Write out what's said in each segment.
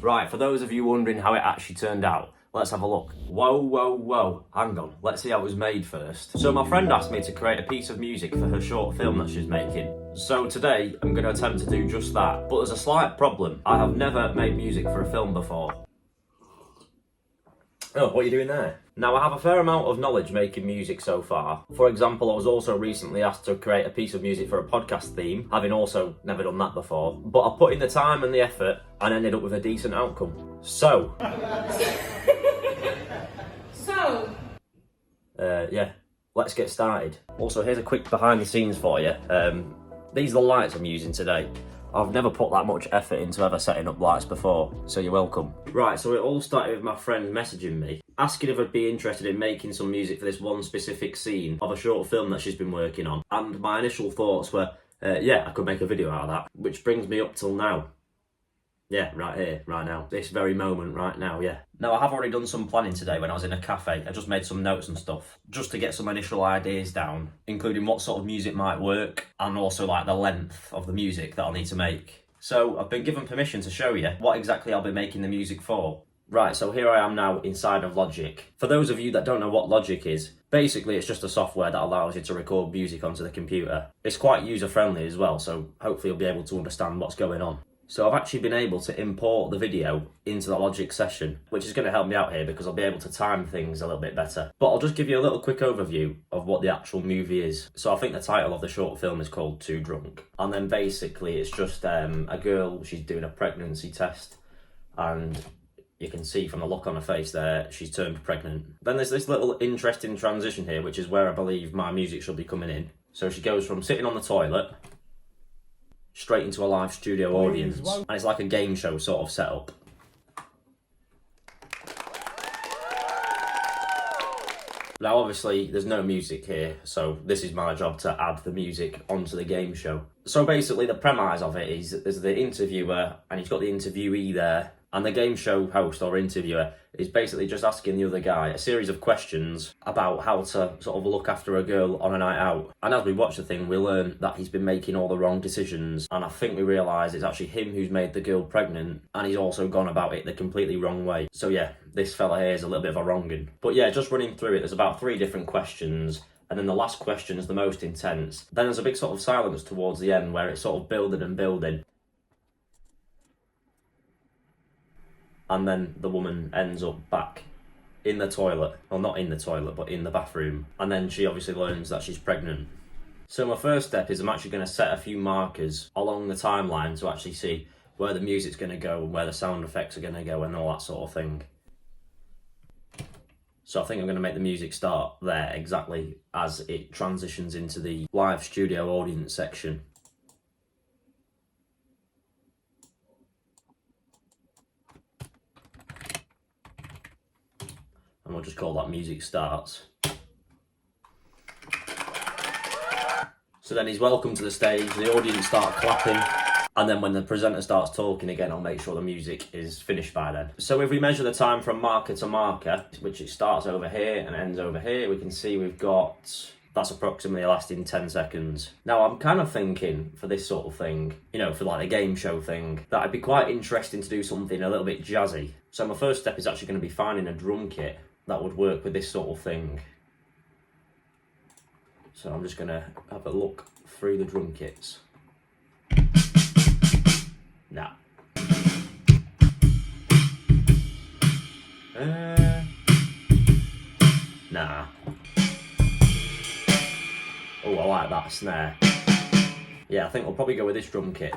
Right, for those of you wondering how it actually turned out, let's have a look. Whoa, hang on, let's see how it was made first. So my friend asked me to create a piece of music for her short film that she's making. So today, I'm going to attempt to do just that. But there's a slight problem. I have never made music for a film before. Oh, what are you doing there? Now, I have a fair amount of knowledge making music so far. For example, I was also recently asked to create a piece of music for a podcast theme, having also never done that before. But I put in the time and the effort and ended up with a decent outcome. So... yeah, let's get started. Also, here's a quick behind the scenes for you. These are the lights I'm using today. I've never put that much effort into ever setting up lights before, so you're welcome. Right, so it all started with my friend messaging me, asking if I'd be interested in making some music for this one specific scene of a short film that she's been working on. And my initial thoughts were, yeah, I could make a video out of that. Which brings me up till now. Yeah, right here, right now. This very moment, right now, yeah. Now, I have already done some planning today when I was in a cafe. I just made some notes and stuff, just to get some initial ideas down, including what sort of music might work, and also like the length of the music that I'll need to make. So, I've been given permission to show you what exactly I'll be making the music for. Right, so here I am now inside of Logic. For those of you that don't know what Logic is, basically it's just a software that allows you to record music onto the computer. It's quite user-friendly as well, so hopefully you'll be able to understand what's going on. So I've actually been able to import the video into the Logic session, which is going to help me out here because I'll be able to time things a little bit better. But I'll just give you a little quick overview of what the actual movie is. So I think the title of the short film is called Too Drunk. And then basically it's just a girl, she's doing a pregnancy test, and you can see from the look on her face there, she's turned pregnant. Then there's this little interesting transition here, which is where I believe my music should be coming in. So she goes from sitting on the toilet straight into a live studio audience, and it's like a game show sort of setup. Now obviously there's no music here, so this is my job to add the music onto the game show. So basically the premise of it is there's the interviewer and he's got the interviewee there, and the game show host or interviewer is basically just asking the other guy a series of questions about how to sort of look after a girl on a night out. And as we watch the thing, we learn that he's been making all the wrong decisions. And I think we realise it's actually him who's made the girl pregnant, and he's also gone about it the completely wrong way. So yeah, this fella here is a little bit of a wrong'un. But yeah, just running through it, there's about 3 different questions. And then the last question is the most intense. Then there's a big sort of silence towards the end where it's sort of building and building. And then the woman ends up back in the toilet. Well, not in the toilet, but in the bathroom. And then she obviously learns that she's pregnant. So my first step is I'm actually going to set a few markers along the timeline to actually see where the music's going to go and where the sound effects are going to go and all that sort of thing. So I think I'm going to make the music start there exactly as it transitions into the live studio audience section. And we'll just call that music starts. So then he's welcome to the stage, the audience start clapping, and then when the presenter starts talking again, I'll make sure the music is finished by then. So if we measure the time from marker to marker, which it starts over here and ends over here, we can see we've got, that's approximately lasting 10 seconds. Now I'm kind of thinking for this sort of thing, you know, for like a game show thing, that it'd be quite interesting to do something a little bit jazzy. So my first step is actually going to be finding a drum kit that would work with this sort of thing. So I'm just going to have a look through the drum kits. Nah. Nah. Oh, I like that snare. Yeah, I think we'll probably go with this drum kit.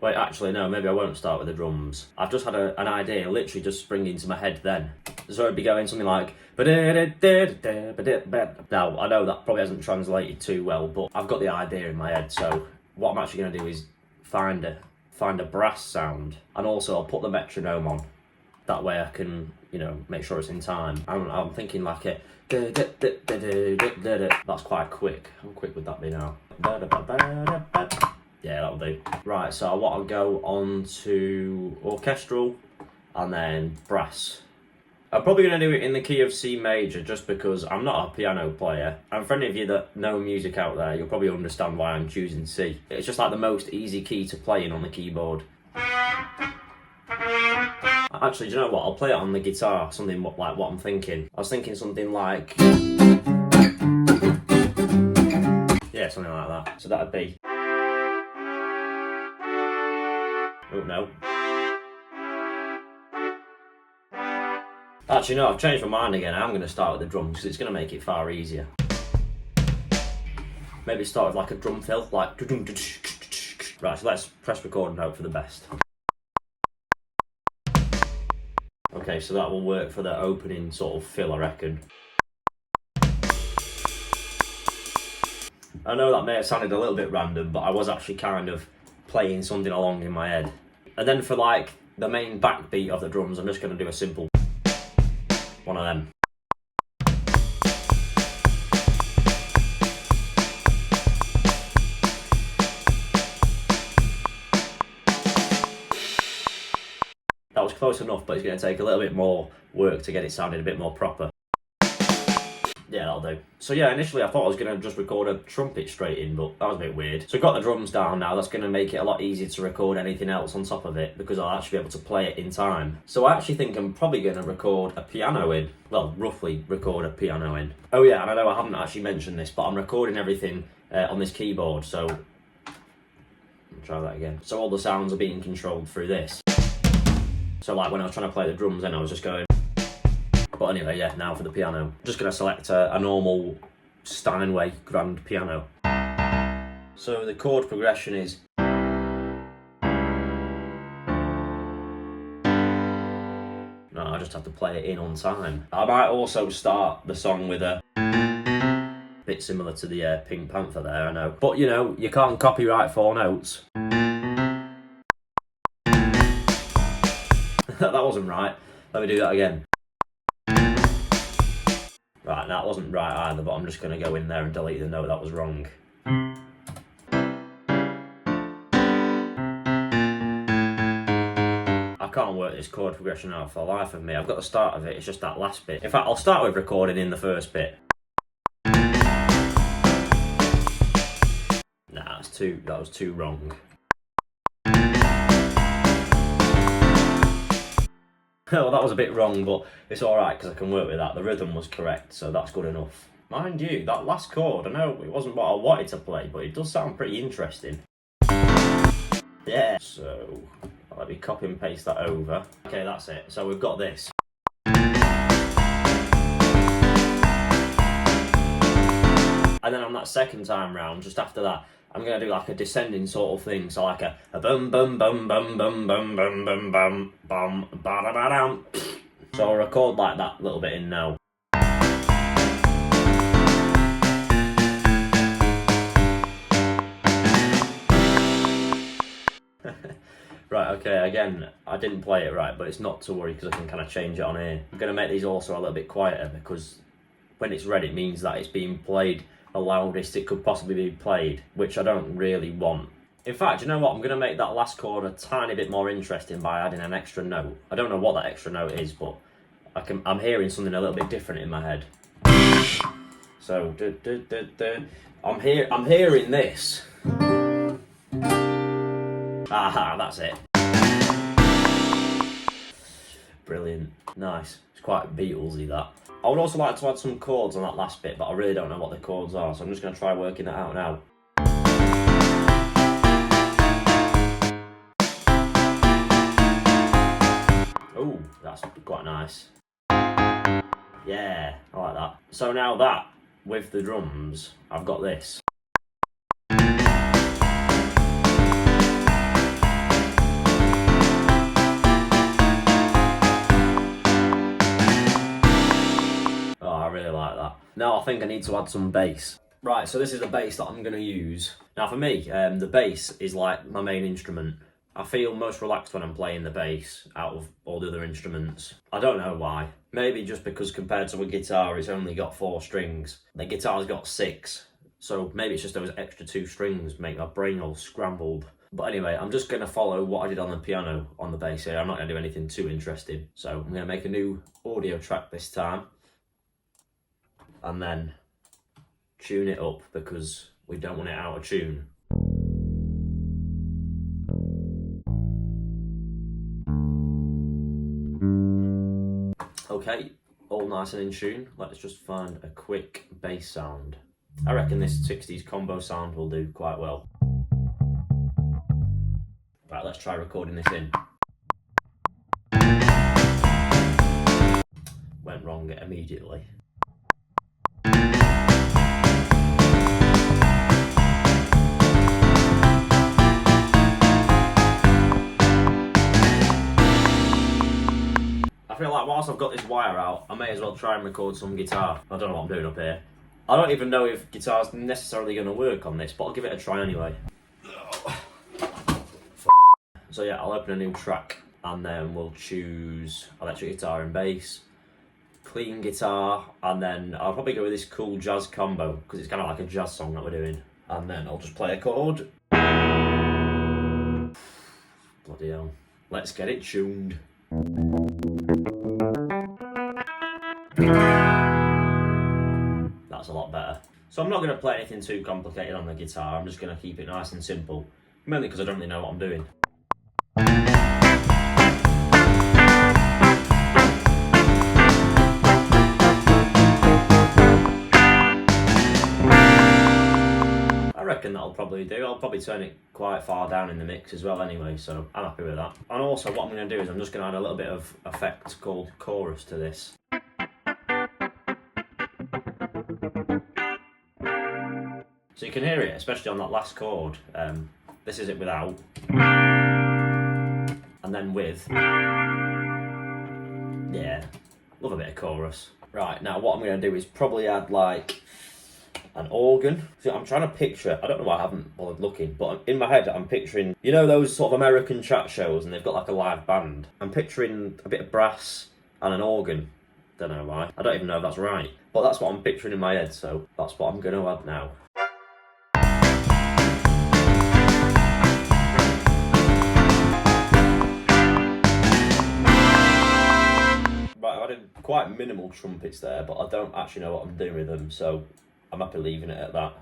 Wait, actually, no, maybe I won't start with the drums. I've just had an idea, literally just spring into my head then. So it'd be going something like... Now, I know that probably hasn't translated too well, but I've got the idea in my head. So what I'm actually going to do is find a brass sound, and also I'll put the metronome on. That way I can, you know, make sure it's in time. I'm thinking like a... That's quite quick. How quick would that be now? Yeah, that'll do. Right, so I want to go on to orchestral and then brass. I'm probably going to do it in the key of C major just because I'm not a piano player. And for any of you that know music out there, you'll probably understand why I'm choosing C. It's just like the most easy key to play in on the keyboard. Actually, do you know what? I'll play it on the guitar, something like what I'm thinking. I was thinking something like... yeah, something like that. So that'd be... oh, no. Actually, no, I've changed my mind again. I'm going to start with the drums because it's going to make it far easier. Maybe start with like a drum fill, like... right, so let's press record and hope for the best. Okay, so that will work for the opening sort of fill, I reckon. I know that may have sounded a little bit random, but I was actually kind of playing something along in my head. And then for like the main backbeat of the drums, I'm just going to do a simple one of them. That was close enough, but it's going to take a little bit more work to get it sounding a bit more proper. Yeah, that'll do. So yeah, initially I thought I was going to just record a trumpet straight in, but that was a bit weird. So I've got the drums down now. That's going to make it a lot easier to record anything else on top of it because I'll actually be able to play it in time. So I actually think I'm probably going to record a piano in. Well, roughly record a piano in. Oh yeah, and I know I haven't actually mentioned this, but I'm recording everything on this keyboard, so... I'll try that again. So all the sounds are being controlled through this. So like when I was trying to play the drums then I was just going... But anyway, yeah, now for the piano. I'm just going to select a normal Steinway grand piano. So the chord progression is... no, I just have to play it in on time. I might also start the song with a... bit similar to the Pink Panther there, I know. But you know, you can't copyright 4 notes. That wasn't right. Let me do that again. Right, that wasn't right either, but I'm just going to go in there and delete the note that was wrong. I can't work this chord progression out for the life of me. I've got the start of it, it's just that last bit. In fact, I'll start with recording in the first bit. Nah, that was too wrong. Well, that was a bit wrong, but it's alright because I can work with that. The rhythm was correct, so that's good enough. Mind you, that last chord, I know it wasn't what I wanted to play, but it does sound pretty interesting. Yeah, so let me copy and paste that over. Okay, that's it. So we've got this. And then on that second time round, just after that, I'm going to do like a descending sort of thing. So like a bum bum bum bum bum bum bum bum bum bum ba da da dum. So I'll record like that little bit in now. Right, okay, again, I didn't play it right, but it's not to worry because I can kind of change it on here. I'm going to make these also a little bit quieter because when it's red it means that it's being played the loudest it could possibly be played, which I don't really want. In fact, you know what? I'm going to make that last chord a tiny bit more interesting by adding an extra note. I don't know what that extra note is, but I'm hearing something a little bit different in my head. So, I'm hearing this. Aha, that's it. Brilliant. Nice. It's quite Beatlesy, that. I would also like to add some chords on that last bit, but I really don't know what the chords are, so I'm just going to try working that out now. Oh, that's quite nice. Yeah, I like that. So now that, with the drums, I've got this. Now I think I need to add some bass. Right, so this is the bass that I'm going to use. Now for me, the bass is like my main instrument. I feel most relaxed when I'm playing the bass out of all the other instruments. I don't know why. Maybe just because compared to a guitar, it's only got 4 strings. The guitar's got 6. So maybe it's just those extra 2 strings make my brain all scrambled. But anyway, I'm just going to follow what I did on the piano on the bass here. I'm not going to do anything too interesting. So I'm going to make a new audio track this time. And then tune it up because we don't want it out of tune. Okay, all nice and in tune. Let's just find a quick bass sound. I reckon this 60s combo sound will do quite well. Right, let's try recording this in. Went wrong immediately. I feel like whilst I've got this wire out, I may as well try and record some guitar. I don't know what I'm doing up here. I don't even know if guitar's necessarily going to work on this, but I'll give it a try anyway. So yeah, I'll open a new track and then we'll choose electric guitar and bass, clean guitar, and then I'll probably go with this cool jazz combo because it's kind of like a jazz song that we're doing. And then I'll just play a chord. Bloody hell. Let's get it tuned. That's a lot better. So I'm not going to play anything too complicated on the guitar, I'm just going to keep it nice and simple. Mainly because I don't really know what I'm doing. I reckon that'll probably do. I'll probably turn it quite far down in the mix as well anyway, so I'm happy with that. And also what I'm going to do is I'm just going to add a little bit of effect called chorus to this. So you can hear it, especially on that last chord. This is it without. And then with. Yeah, love a bit of chorus. Right, now what I'm going to do is probably add like an organ. So I'm trying to picture, I don't know why I haven't bothered looking, but in my head I'm picturing, you know those sort of American chat shows and they've got like a live band? I'm picturing a bit of brass and an organ. Don't know why. I don't even know if that's right. But that's what I'm picturing in my head, so that's what I'm going to add now. Quite minimal trumpets there, but I don't actually know what I'm doing with them, so I'm happy leaving it at that.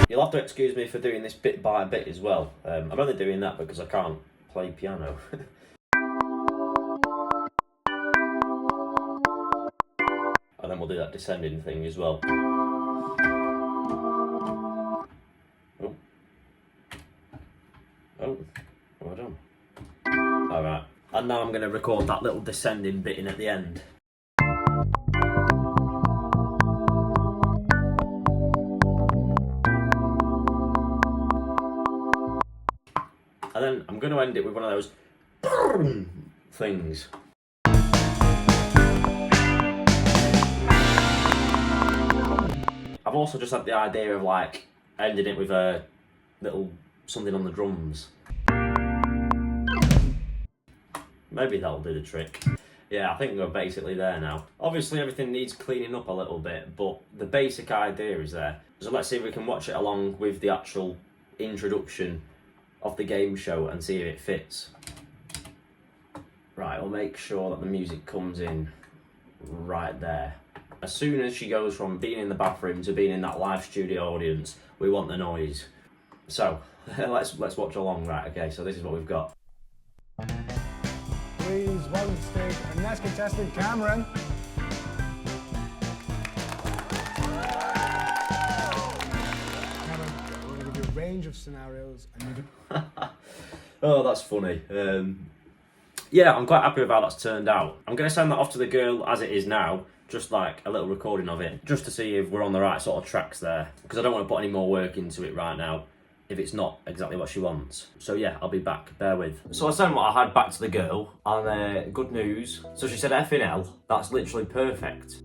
You'll have to excuse me for doing this bit by bit as well. I'm only doing that because I can't play piano. And then we'll do that descending thing as well. Oh. Oh, well done. Alright, and now I'm going to record that little descending bit in at the end. And then I'm going to end it with one of those things. I've also just had the idea of like ending it with a little something on the drums. Maybe that'll do the trick. Yeah, I think we're basically there now. Obviously everything needs cleaning up a little bit, but the basic idea is there. So let's see if we can watch it along with the actual introduction of the game show and see if it fits. Right, we'll make sure that the music comes in right there. As soon as she goes from being in the bathroom to being in that live studio audience, we want the noise. So, let's watch along. Right, okay, so this is what we've got. Please welcome to the stage our next contestant, Cameron. Cameron, we're going to give you a range of scenarios and you Oh, that's funny. Yeah, I'm quite happy with how that's turned out. I'm going to send that off to the girl as it is now, just like a little recording of it, just to see if we're on the right sort of tracks there, because I don't want to put any more work into it right now if it's not exactly what she wants. So yeah, I'll be back, bear with. So I sent what I had back to the girl, and good news. So she said F in L, that's literally perfect.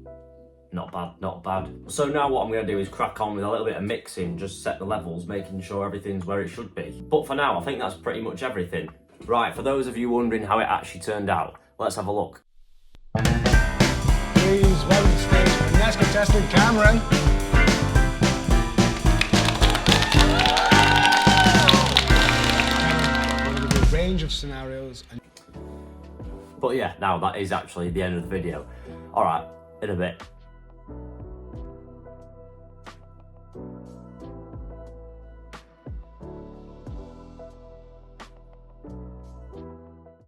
Not bad, not bad. So now what I'm going to do is crack on with a little bit of mixing, just set the levels, making sure everything's where it should be. But for now, I think that's pretty much everything. Right, for those of you wondering how it actually turned out, let's have a look. please welcome to the stage our next contestant, Cameron. range of scenarios. And But yeah, now that is actually the end of the video. Alright, in a bit.